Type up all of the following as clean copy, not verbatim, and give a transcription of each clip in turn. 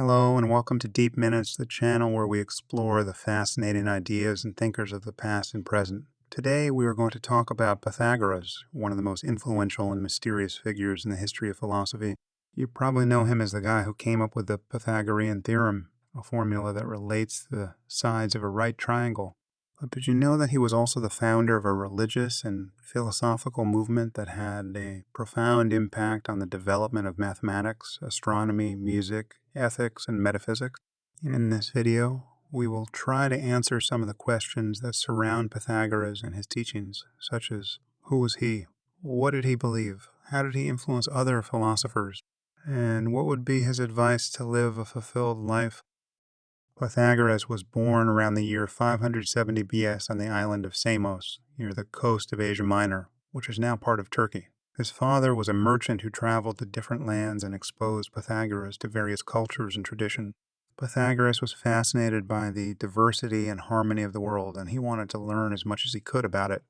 Hello, and welcome to Deep Minutes, the channel where we explore the fascinating ideas and thinkers of the past and present. Today, we are going to talk about Pythagoras, one of the most influential and mysterious figures in the history of philosophy. You probably know him as the guy who came up with the Pythagorean theorem, a formula that relates the sides of a right triangle. But did you know that he was also the founder of a religious and philosophical movement that had a profound impact on the development of mathematics, astronomy, music, ethics, and metaphysics? In this video, we will try to answer some of the questions that surround Pythagoras and his teachings, such as who was he? What did he believe? How did he influence other philosophers? And what would be his advice to live a fulfilled life? Pythagoras was born around the year 570 BS on the island of Samos, near the coast of Asia Minor, which is now part of Turkey. His father was a merchant who traveled to different lands and exposed Pythagoras to various cultures and traditions. Pythagoras was fascinated by the diversity and harmony of the world, and he wanted to learn as much as he could about it.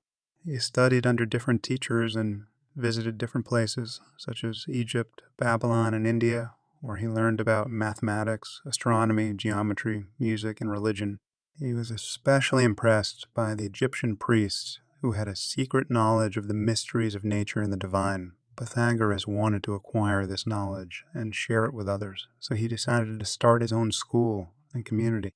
He studied under different teachers and visited different places, such as Egypt, Babylon, and India, where he learned about mathematics, astronomy, geometry, music, and religion. He was especially impressed by the Egyptian priests who had a secret knowledge of the mysteries of nature and the divine. Pythagoras wanted to acquire this knowledge and share it with others, so he decided to start his own school and community.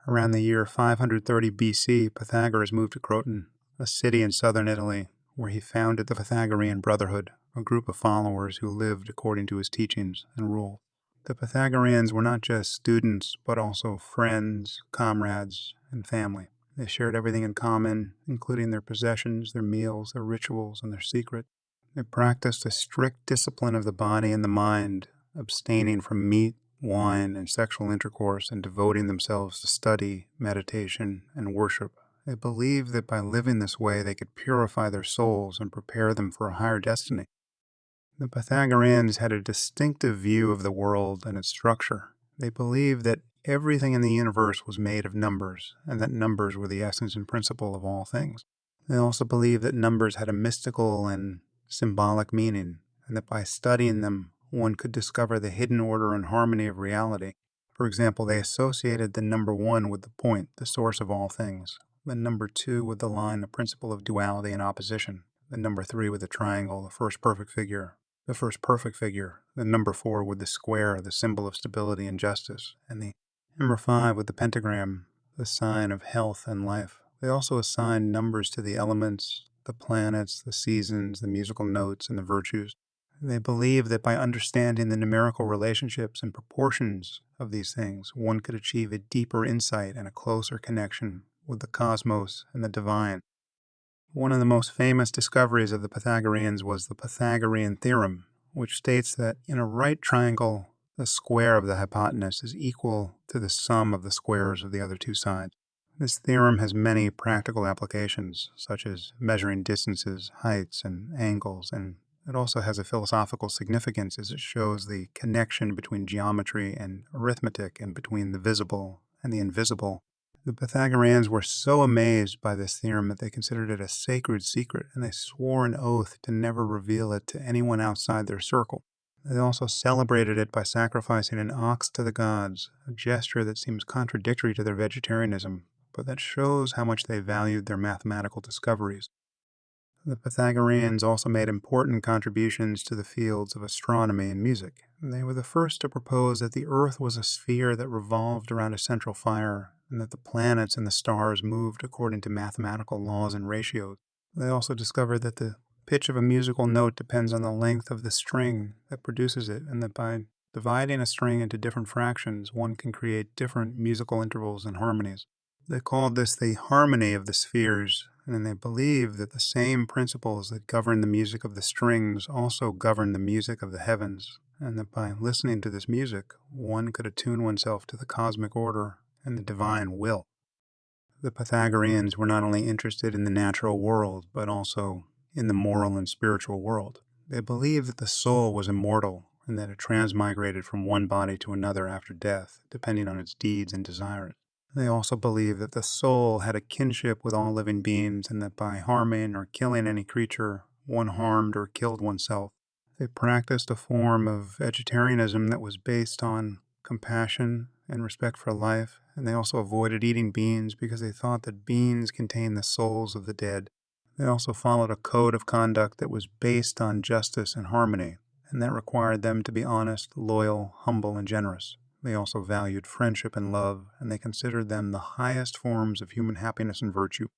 Around the year 530 BC, Pythagoras moved to Croton, a city in southern Italy, where he founded the Pythagorean Brotherhood, a group of followers who lived according to his teachings and rules. The Pythagoreans were not just students, but also friends, comrades, and family. They shared everything in common, including their possessions, their meals, their rituals, and their secrets. They practiced a strict discipline of the body and the mind, abstaining from meat, wine, and sexual intercourse, and devoting themselves to study, meditation, and worship. They believed that by living this way they could purify their souls and prepare them for a higher destiny. The Pythagoreans had a distinctive view of the world and its structure. They believed that everything in the universe was made of numbers, and that numbers were the essence and principle of all things. They also believed that numbers had a mystical and symbolic meaning, and that by studying them, one could discover the hidden order and harmony of reality. For example, they associated the number 1 with the point, the source of all things, the number 2 with the line, the principle of duality and opposition, the number 3 with the triangle, the first perfect figure, the number 4 with the square, the symbol of stability and justice, and the number 5 with the pentagram, the sign of health and life. They also assigned numbers to the elements, the planets, the seasons, the musical notes, and the virtues. They believed that by understanding the numerical relationships and proportions of these things, one could achieve a deeper insight and a closer connection with the cosmos and the divine. One of the most famous discoveries of the Pythagoreans was the Pythagorean theorem, which states that in a right triangle, the square of the hypotenuse is equal to the sum of the squares of the other two sides. This theorem has many practical applications, such as measuring distances, heights, and angles, and it also has a philosophical significance as it shows the connection between geometry and arithmetic and between the visible and the invisible. The Pythagoreans were so amazed by this theorem that they considered it a sacred secret, and they swore an oath to never reveal it to anyone outside their circle. They also celebrated it by sacrificing an ox to the gods, a gesture that seems contradictory to their vegetarianism, but that shows how much they valued their mathematical discoveries. The Pythagoreans also made important contributions to the fields of astronomy and music. They were the first to propose that the Earth was a sphere that revolved around a central fire, and that the planets and the stars moved according to mathematical laws and ratios. They also discovered that the pitch of a musical note depends on the length of the string that produces it, and that by dividing a string into different fractions, one can create different musical intervals and harmonies. They called this the harmony of the spheres, and they believed that the same principles that govern the music of the strings also govern the music of the heavens, and that by listening to this music, one could attune oneself to the cosmic order and the divine will. The Pythagoreans were not only interested in the natural world, but also in the moral and spiritual world. They believed that the soul was immortal and that it transmigrated from one body to another after death, depending on its deeds and desires. They also believed that the soul had a kinship with all living beings and that by harming or killing any creature, one harmed or killed oneself. They practiced a form of vegetarianism that was based on compassion and respect for life, and they also avoided eating beans because they thought that beans contained the souls of the dead. They also followed a code of conduct that was based on justice and harmony, and that required them to be honest, loyal, humble, and generous. They also valued friendship and love, and they considered them the highest forms of human happiness and virtue.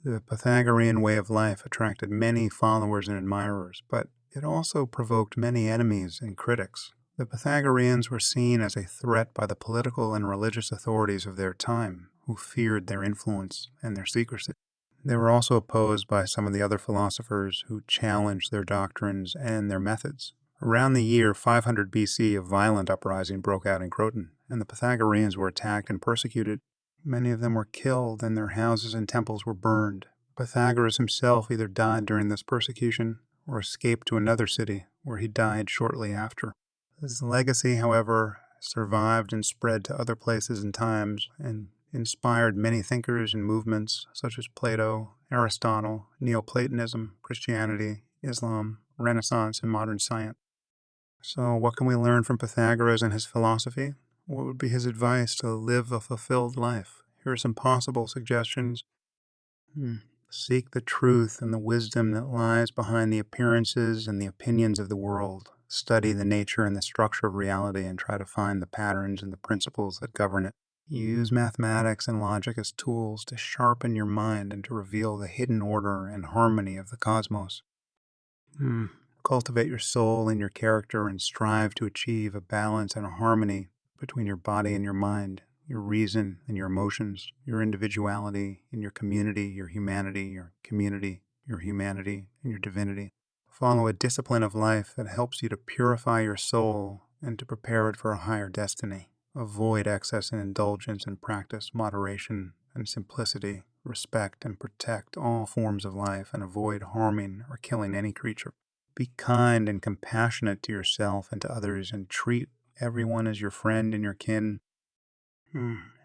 The Pythagorean way of life attracted many followers and admirers, but it also provoked many enemies and critics. The Pythagoreans were seen as a threat by the political and religious authorities of their time, who feared their influence and their secrecy. They were also opposed by some of the other philosophers who challenged their doctrines and their methods. Around the year 500 BC, a violent uprising broke out in Croton, and the Pythagoreans were attacked and persecuted. Many of them were killed, and their houses and temples were burned. Pythagoras himself either died during this persecution or escaped to another city, where he died shortly after. His legacy, however, survived and spread to other places and times, and inspired many thinkers and movements such as Plato, Aristotle, Neoplatonism, Christianity, Islam, Renaissance, and modern science. So what can we learn from Pythagoras and his philosophy? What would be his advice to live a fulfilled life? Here are some possible suggestions. Seek the truth and the wisdom that lies behind the appearances and the opinions of the world. Study the nature and the structure of reality and try to find the patterns and the principles that govern it. Use mathematics and logic as tools to sharpen your mind and to reveal the hidden order and harmony of the cosmos. Cultivate your soul and your character and strive to achieve a balance and a harmony between your body and your mind, your reason and your emotions, your individuality and your community, your humanity, your community, your humanity, and your divinity. Follow a discipline of life that helps you to purify your soul and to prepare it for a higher destiny. Avoid excess and indulgence and practice moderation and simplicity. Respect and protect all forms of life and avoid harming or killing any creature. Be kind and compassionate to yourself and to others and treat everyone as your friend and your kin.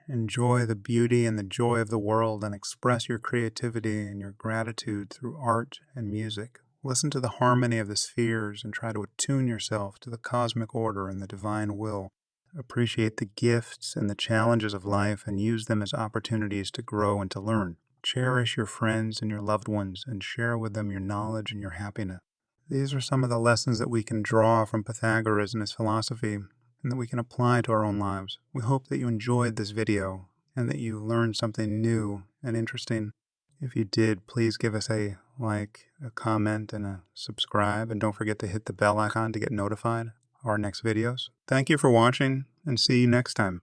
Enjoy the beauty and the joy of the world and express your creativity and your gratitude through art and music. Listen to the harmony of the spheres and try to attune yourself to the cosmic order and the divine will. Appreciate the gifts and the challenges of life and use them as opportunities to grow and to learn. Cherish your friends and your loved ones and share with them your knowledge and your happiness. These are some of the lessons that we can draw from Pythagoras and his philosophy and that we can apply to our own lives. We hope that you enjoyed this video and that you learned something new and interesting. If you did, please give us a like, a comment, and a subscribe, and don't forget to hit the bell icon to get notified of our next videos. Thank you for watching, and see you next time.